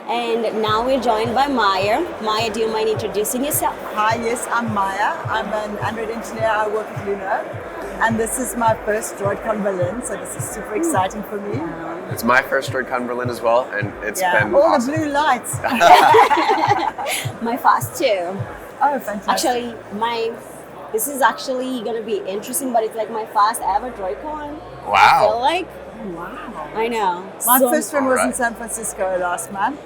And now we're joined by Maia. Maia, do you mind introducing yourself? Hi, yes, I'm Maia. I'm an Android engineer. I work at Luno. And this is my first DroidCon Berlin, so this is super exciting for me. It's my first DroidCon Berlin as well, and it's been all awesome. the blue lights. My fast too. Oh, fantastic. Actually, this is actually going to be interesting, but it's like my first ever DroidCon. Wow. I feel like, Wow. I know. My first one was in Alright. San Francisco last month,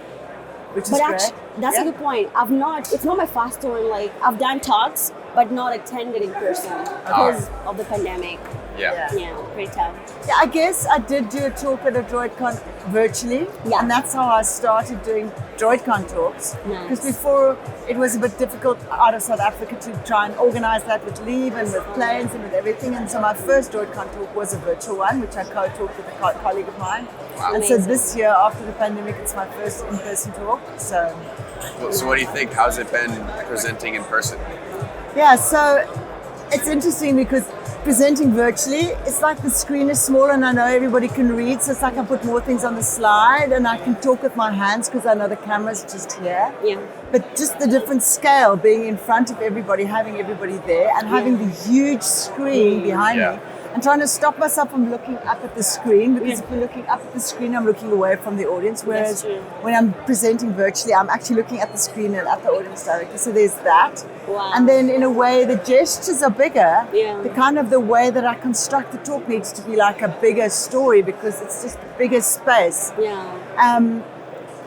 which is But great. actually, that's a good point. It's not my first one. Like, I've done talks, but not attended in person because of the pandemic. Yeah. Yeah, pretty tough. Yeah, I guess I did do a talk at a DroidCon virtually, Yeah. and that's how I started doing DroidCon talks. Nice. Because before it was a bit difficult out of South Africa to try and organize that with leave and with planes and with everything. And so my first DroidCon talk was a virtual one, which I co-talked with a colleague of mine. Wow. And so Amazing. this year, after the pandemic, it's my first in-person talk. So So what do you think? How's it been presenting in person? yeah, so it's interesting because presenting virtually, it's like the screen is smaller and I know everybody can read, so it's like I put more things on the slide and I can talk with my hands because I know the camera's just here. Yeah. But just the different scale, being in front of everybody, having everybody there and having the huge screen behind Yeah. me and trying to stop myself from looking up at the screen, because if you're looking up at the screen, I'm looking away from the audience, whereas true. when I'm presenting virtually, I'm actually looking at the screen and at the audience directly. So there's that. Wow. And then in a way, the gestures are bigger. Yeah. The way that I construct the talk needs to be like a bigger story because it's just a bigger space. Yeah.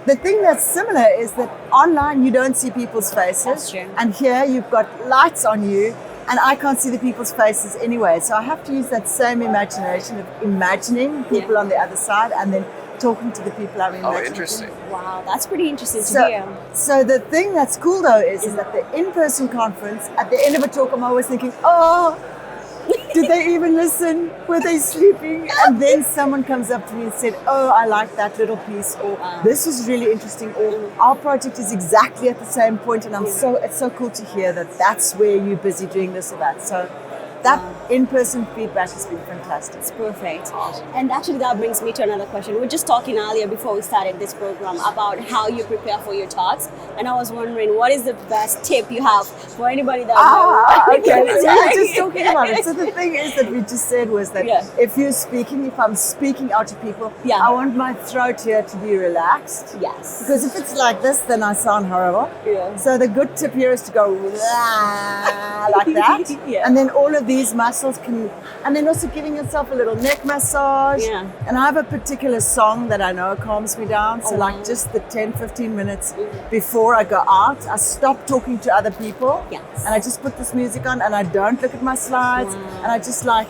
The thing that's similar is that online you don't see people's faces. That's true. And here you've got lights on you and I can't see the people's faces anyway. So I have to use that same imagination of imagining people on the other side and then talking to the people I'm imagining. Oh, interesting. Wow, that's pretty interesting to hear. So the thing that's cool though is that the in-person conference, at the end of a talk, I'm always thinking, oh, did they even listen? Were they sleeping? And then someone comes up to me and said, oh, I like that little piece, or this was really interesting, or our project is exactly at the same point, and it's so cool to hear that that's where you're busy doing this or that. So that in-person feedback has been fantastic. It's perfect. And actually that brings me to another question. We were just talking earlier before we started this program about how you prepare for your talks. And I was wondering, what is the best tip you have for anybody that Okay, so we were just talking about it. So the thing is that we just said was that if I'm speaking out to people, I want my throat here to be relaxed. Yes. Because if it's like this, then I sound horrible. Yeah. So the good tip here is to go like that. And then all of these muscles can, and then also giving yourself a little neck massage. Yeah. And I have a particular song that I know calms me down. So like just the 10-15 minutes before I go out, I stop talking to other people. Yes. And I just put this music on and I don't look at my slides. And I just like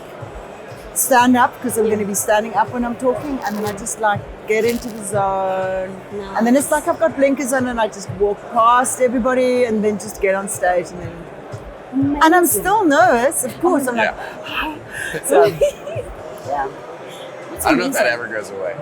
stand up because I'm going to be standing up when I'm talking. And then I just like get into the zone. Nice. And then it's like I've got blinkers on and I just walk past everybody and then just get on stage and then. Amazing. And I'm still nervous, of course. I'm like, so, yeah. I don't know if that ever goes away.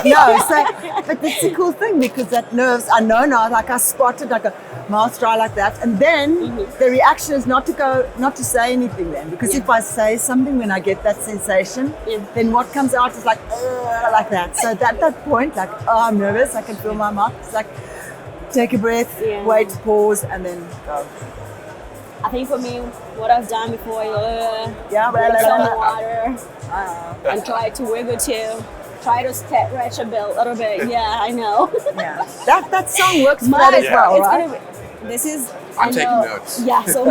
No, so, but that's a cool thing because that nerves, I know now, like I spotted like a mouth dry like that. And then the reaction is not to say anything then. Because if I say something when I get that sensation, then what comes out is like that. So at that point, like, oh, I'm nervous, I can feel my mouth. It's like, take a breath, wait, pause, and then go. I think for me, what I've done before, drink some water and try to wiggle too. Try to stretch a little bit. Yeah, I know. Yeah, that song works for that as well, right? I'm taking notes. Yeah, so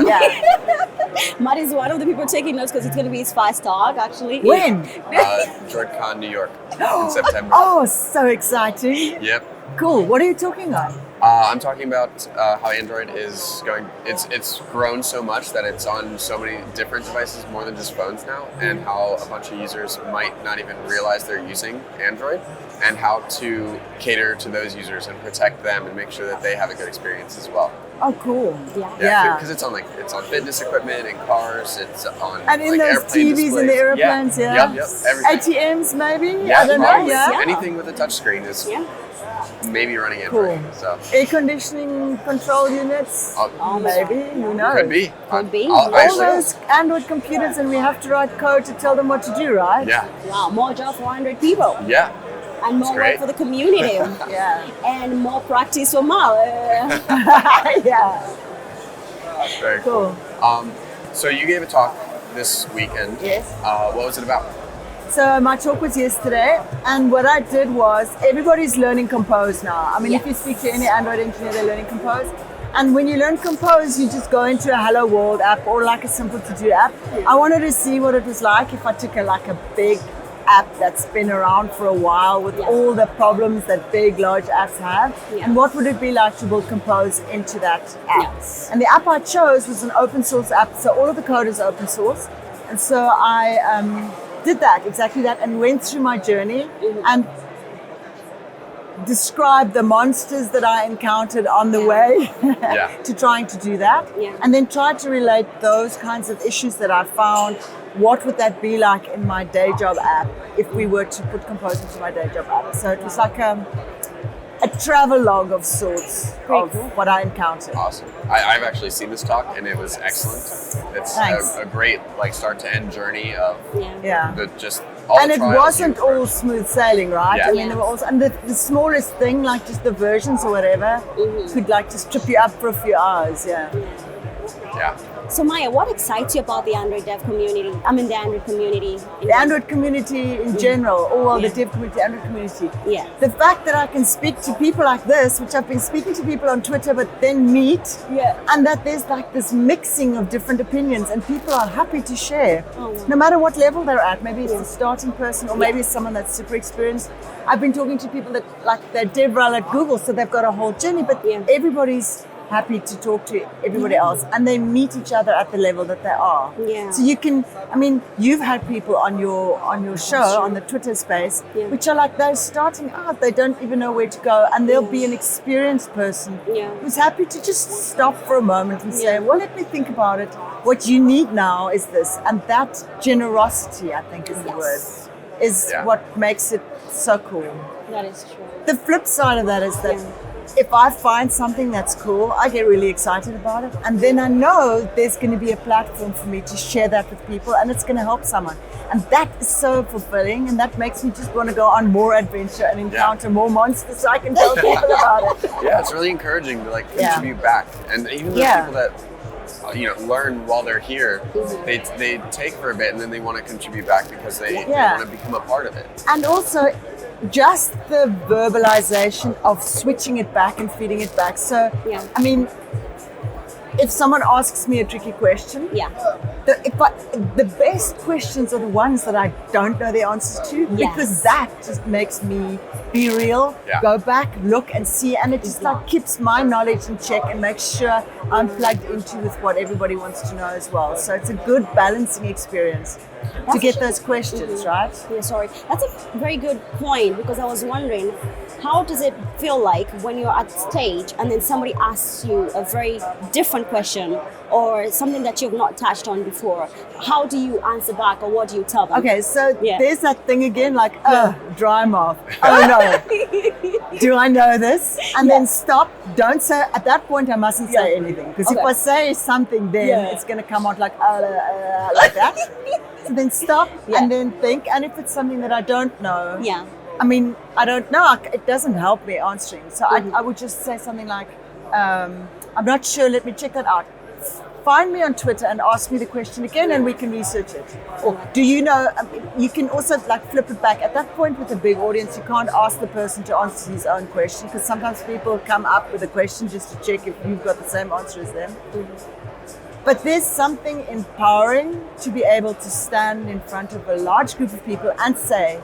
Matt is one of the people taking notes because it's going to be his first talk, actually. When? DroidCon New York in September. Oh, so exciting. Yep. Cool. What are you talking on? I'm talking about how Android is going. It's grown so much that it's on so many different devices, more than just phones now, and how a bunch of users might not even realize they're using Android, and how to cater to those users and protect them and make sure that they have a good experience as well. Oh, cool. Yeah, because it's on fitness equipment in cars. It's on and in those airplane TVs displays. in the airplanes. Yep. Everything. ATMs maybe. Yeah, I don't know. anything with a touch screen is maybe running Android. So air conditioning control units. Maybe, who knows? Could be. All those Android computers, and we have to write code to tell them what to do, right? Yeah. Wow, more job for 100 people. Yeah. and more work for the community. Yeah. And more practice for Maia. Yeah. Very cool. So you gave a talk this weekend. Yes. What was it about? So my talk was yesterday, and what I did was, everybody's learning Compose now. I mean, if you speak to any Android engineer, they're learning Compose. And when you learn Compose, you just go into a Hello World app or like a simple to-do app. I wanted to see what it was like if I took a big app that's been around for a while with all the problems that big, large apps have. And what would it be like to build Compose into that app? Yes. And the app I chose was an open source app, so all of the code is open source. And so I did that, exactly that, and went through my journey and described the monsters that I encountered on the way to trying to do that. And then tried to relate those kinds of issues that I found. What would that be like in my day job app if we were to put Compose into my day job app? So it was like a travel log of sorts what I encountered. Awesome. I've actually seen this talk and it was excellent. It's a great start to end journey of the just all and the it trials wasn't all smooth sailing, right? Yeah. I mean, there were also, and the smallest thing, like just the versions or whatever, could like just trip you up for a few hours. Yeah. So Maia, what excites you about the Android dev community? I mean, the Android community. The Android community in general, or the dev community, Android community. Yeah. The fact that I can speak to people like this, which I've been speaking to people on Twitter, but then meet, and that there's like this mixing of different opinions, and people are happy to share, no matter what level they're at. Maybe it's a starting person, or maybe it's someone that's super experienced. I've been talking to people that they're DevRel at Google, so they've got a whole journey, but everybody's happy to talk to everybody else, and they meet each other at the level that they are. So you can, I mean, you've had people on your show, on the Twitter space, which are like, they're starting out, they don't even know where to go, and there'll be an experienced person who's happy to just stop for a moment and say, well, let me think about it. What you need now is this, and that generosity, I think is the word, is what makes it so cool. That is true. The flip side of that is that if I find something that's cool, I get really excited about it. And then I know there's going to be a platform for me to share that with people, and it's going to help someone. And that is so fulfilling, and that makes me just want to go on more adventure and encounter more monsters so I can tell people about it. Yeah, it's really encouraging to contribute back. And even the people that learn while they're here, they take for a bit and then they want to contribute back because they want to become a part of it. And also, just the verbalization of switching it back and feeding it back. So, I mean, if someone asks me a tricky question, the best questions are the ones that I don't know the answers to, because that just makes me be real, go back, look and see, and it just keeps my knowledge in check and makes sure I'm plugged into with what everybody wants to know as well. So it's a good balancing experience to get those questions, right? Yeah, sorry. That's a very good point, because I was wondering, how does it feel like when you're at stage and then somebody asks you a very different question or something that you've not touched on before? How do you answer back, or what do you tell them? Okay, so there's that thing again, like, dry mouth. Oh no, do I know this? And then stop. Don't say, at that point I mustn't say anything, because if I say something, then it's going to come out like that. So then stop and then think. And if it's something that I don't know, I mean, I don't know, it doesn't help me answering. So I would just say something like, I'm not sure, let me check that out. Find me on Twitter and ask me the question again, and we can research it. Or do you know, you can also flip it back. At that point with a big audience, you can't ask the person to answer his own question, because sometimes people come up with a question just to check if you've got the same answer as them. But there's something empowering to be able to stand in front of a large group of people and say,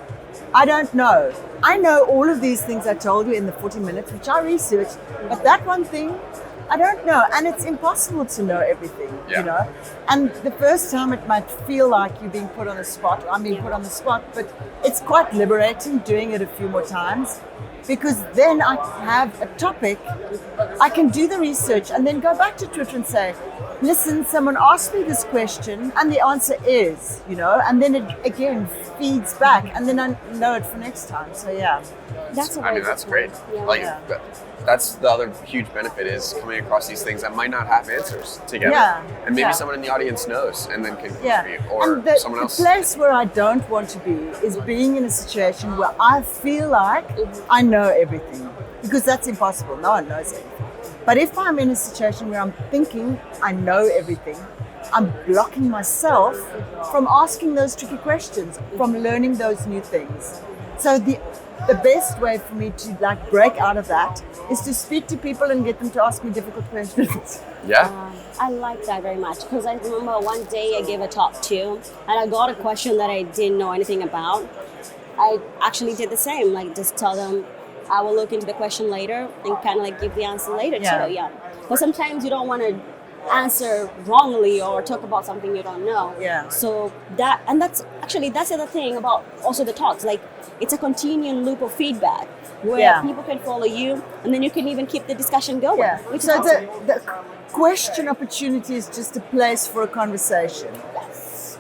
I don't know. I know all of these things I told you in the 40 minutes, which I researched, but that one thing, I don't know. And it's impossible to know everything, you know. And the first time it might feel like you're being put on the spot. I'm being put on the spot, but it's quite liberating doing it a few more times, because then I have a topic, I can do the research and then go back to Twitter and say, listen, someone asked me this question and the answer is, and then it again feeds back and then I know it for next time. So yeah. That's a I very mean, good that's great. point. Yeah. Like, Yeah. that's the other huge benefit is coming across these things that might not have answers together. Yeah. And maybe Yeah. someone in the audience knows and then can Yeah, contribute, or and the someone else. place where I don't want to be is being in a situation where I feel like I know everything, because that's impossible. No one knows everything. But if I'm in a situation where I'm thinking I know everything, I'm blocking myself from asking those tricky questions, from learning those new things. So the best way for me to like break out of that is to speak to people and get them to ask me difficult questions. Yeah. I like that very much because I remember one day I gave a talk too, and I got a question that I didn't know anything about. I actually did the same, like just tell them I will look into the question later and kind of like give the answer later too. Yeah. But sometimes you don't want to answer wrongly or talk about something you don't know. Yeah. So that's the other thing about also the talks. Like it's a continuing loop of feedback where people can follow you and then you can even keep the discussion going. Yeah. Which So is awesome. the question opportunity is just a place for a conversation. Yes.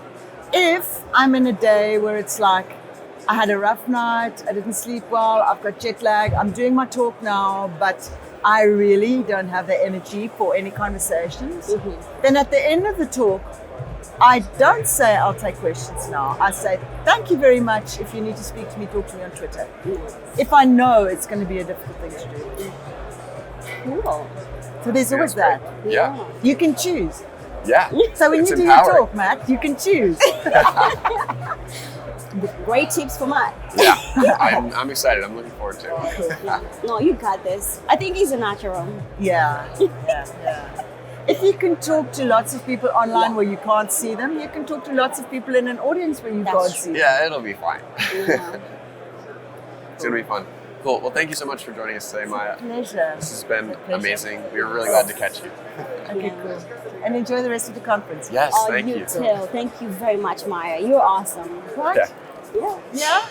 If I'm in a day where it's like, I had a rough night, I didn't sleep well, I've got jet lag, I'm doing my talk now, but I really don't have the energy for any conversations, then at the end of the talk, I don't say I'll take questions now. I say, thank you very much. If you need to speak to me, talk to me on Twitter. If I know it's going to be a difficult thing to do. Cool. So there's always that. Yeah. You can choose. Yeah. So when It's you do empowering. your talk, Matt, you can choose. Great tips for Matt. Yeah. I'm excited. I'm looking forward to it. Yeah. No, you got this. I think he's a natural. Yeah. If you can talk to lots of people online where you can't see them, you can talk to lots of people in an audience where you That's can't true. see them. Yeah, it'll be fine. Yeah. It's going to be fun. Cool. Well, thank you so much for joining us today, Maya. Pleasure. This has been Pleasure. amazing. We were really glad to catch you. Okay, cool. And enjoy the rest of the conference. Yes, Oh, thank you you. too. Thank you very much, Maya. You're awesome. Right? Yeah. Yeah. Yeah?